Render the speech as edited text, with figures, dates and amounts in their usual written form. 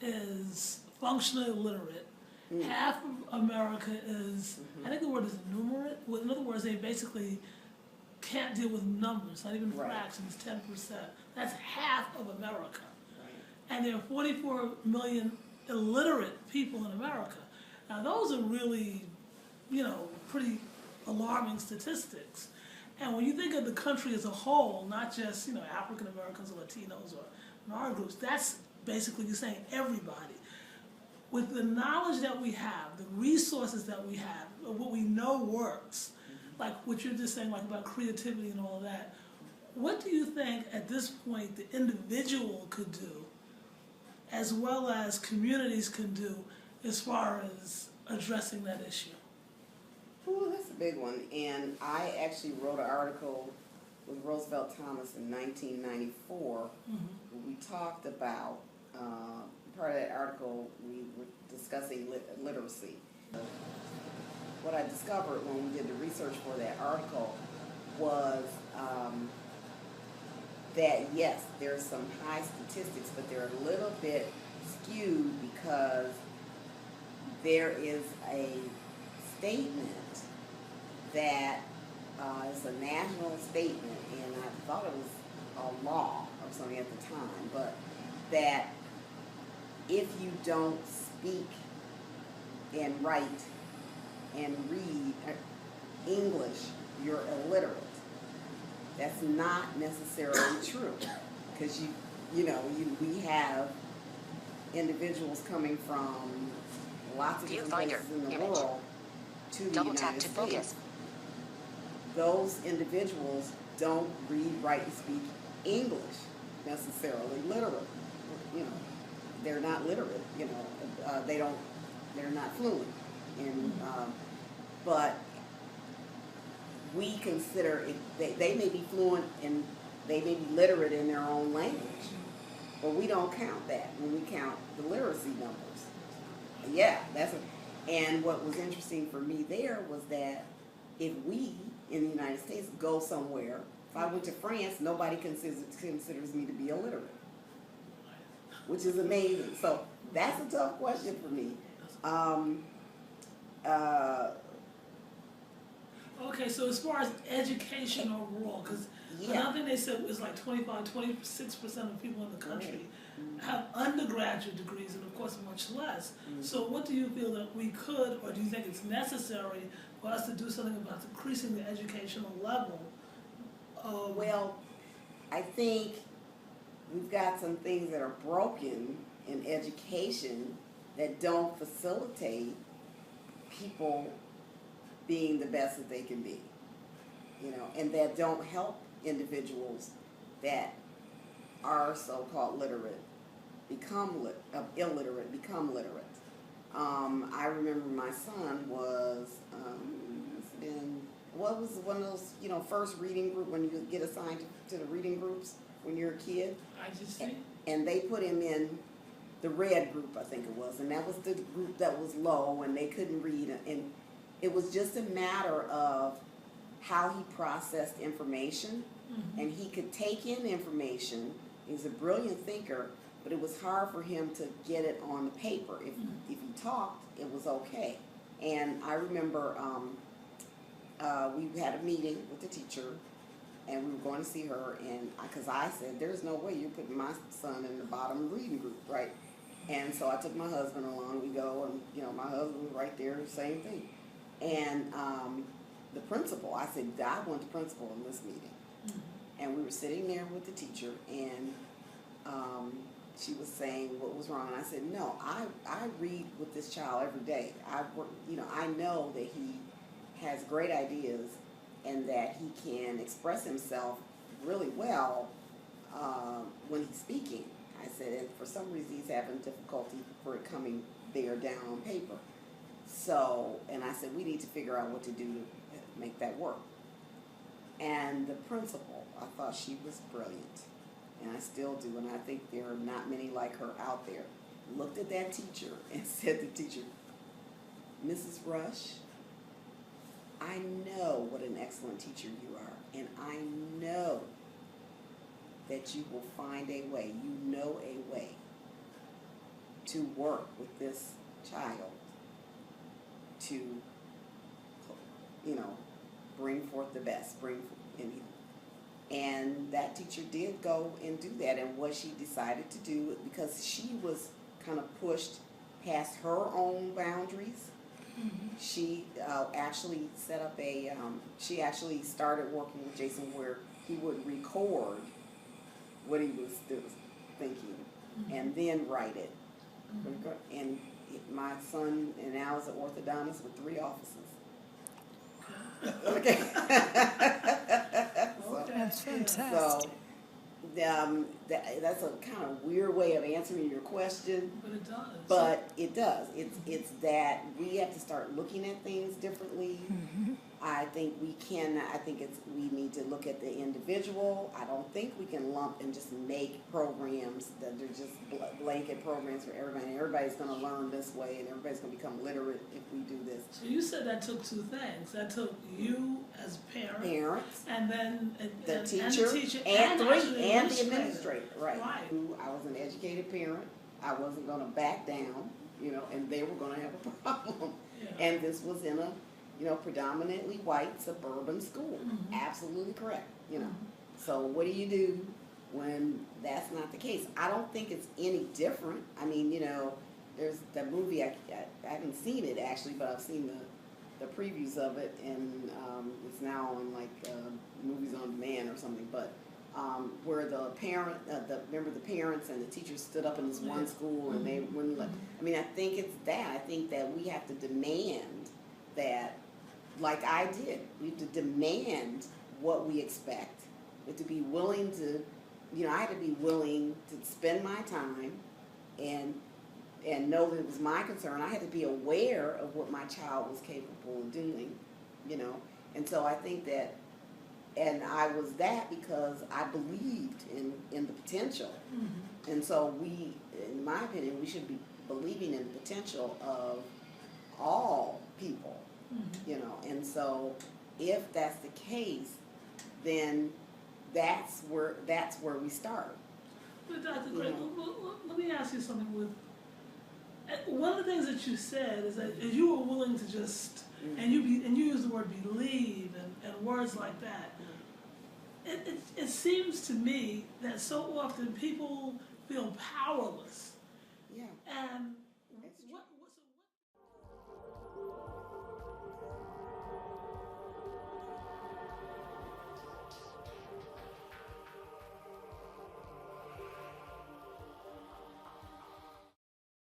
is functionally illiterate. Half of America is, I think the word is numerate. Well, in other words, they basically can't deal with numbers, not even fractions, 10%. That's half of America. And there are 44 million illiterate people in America. Now those are really, pretty alarming statistics. And when you think of the country as a whole, not just, African Americans or Latinos or minority groups, that's basically you're saying everybody. With the knowledge that we have, the resources that we have, what we know works, like what you're just saying, like about creativity and all of that, what do you think at this point the individual could do, as well as communities can do, as far as addressing that issue? Ooh, that's a big one. And I actually wrote an article with Roosevelt Thomas in 1994. We talked about, part of that article, we were discussing literacy. What I discovered when we did the research for that article was that yes, there's some high statistics, but they're a little bit skewed because there is a statement that is a national statement, and I thought it was a law or something at the time, but that if you don't speak and write and read English, you're illiterate. That's not necessarily true, because we have individuals coming from lots of different places in the world to the United States. Those individuals don't read, write, and speak English necessarily literate. They're not literate. They're not fluent. And but we consider it, they may be fluent and they may be literate in their own language, but we don't count that when we count the literacy numbers. Yeah, and what was interesting for me there was that if we in the United States go somewhere, if I went to France, nobody considers me to be illiterate, which is amazing. So that's a tough question for me. Okay, so as far as education overall, because another thing they said was like 26% of people in the country have undergraduate degrees, and of course much less. So what do you feel that we could, or do you think it's necessary for us to do something about increasing the educational level? Well, I think we've got some things that are broken in education that don't facilitate people being the best that they can be, and that don't help individuals that are so-called literate illiterate become literate. I remember my son was what was one of those first reading group when you get assigned to the reading groups when you're a kid. I just see. And they put him in the red group, I think it was, and that was the group that was low and they couldn't read, and it was just a matter of how he processed information, and he could take in information. He was a brilliant thinker, but it was hard for him to get it on the paper. If he talked, it was okay. And I remember we had a meeting with the teacher, and we were going to see her, and because I said, there's no way you're putting my son in the bottom reading group, right? And so I took my husband along. We go, and my husband was right there, same thing. And the principal, I said, I want the principal in this meeting. And we were sitting there with the teacher, and she was saying what was wrong. And I said, no, I read with this child every day. I know that he has great ideas and that he can express himself really well when he's speaking. I said, and for some reason he's having difficulty for it coming there down on paper. So, and I said, we need to figure out what to do to make that work. And the principal, I thought she was brilliant, and I still do, and I think there are not many like her out there, looked at that teacher and said to the teacher, Mrs. Rush, I know what an excellent teacher you are, and I know that you will find a way, a way to work with this child to, you know, bring forth the best, bring in him. And that teacher did go and do that. And what she decided to do, because she was kind of pushed past her own boundaries, she actually set up she actually started working with Jason where he would record what he was thinking and then write it. And my son and now is an orthodontist with 3 offices. Okay. That's fantastic. So, that's a kind of weird way of answering your question. But it does. But it does. It's that we have to start looking at things differently. I think we need to look at the individual. I don't think we can lump and just make programs that they're just blanket programs for everybody. Everybody's going to learn this way and everybody's going to become literate if we do this. So you said that took 2 things. That took you as parents, and then the teacher and the administrator. Right. I was an educated parent. I wasn't going to back down, you know, and they were going to have a problem. Yeah. And this was in a, you know, predominantly white suburban school. Absolutely correct, you know. So what do you do when that's not the case? I don't think it's any different. I mean, you know, there's that movie, I haven't seen it actually, but I've seen the previews of it, and it's now on like Movies on Demand or something, but where the remember the parents and the teachers stood up in this one school and they wouldn't let, I mean, I think it's that. I think that we have to demand that, like I did, we have to demand what we expect. We have to be willing to, you know, I had to be willing to spend my time and know that it was my concern. I had to be aware of what my child was capable of doing, you know. And so I think that, and I was that because I believed in the potential. And so we, in my opinion, we should be believing in the potential of all people, you know. And so if that's the case, then that's where we start. But Dr. Gray, let me ask you something. With one of the things that you said is that you were willing to just and you use the word believe and words like that. It seems to me that so often people feel powerless. Yeah. And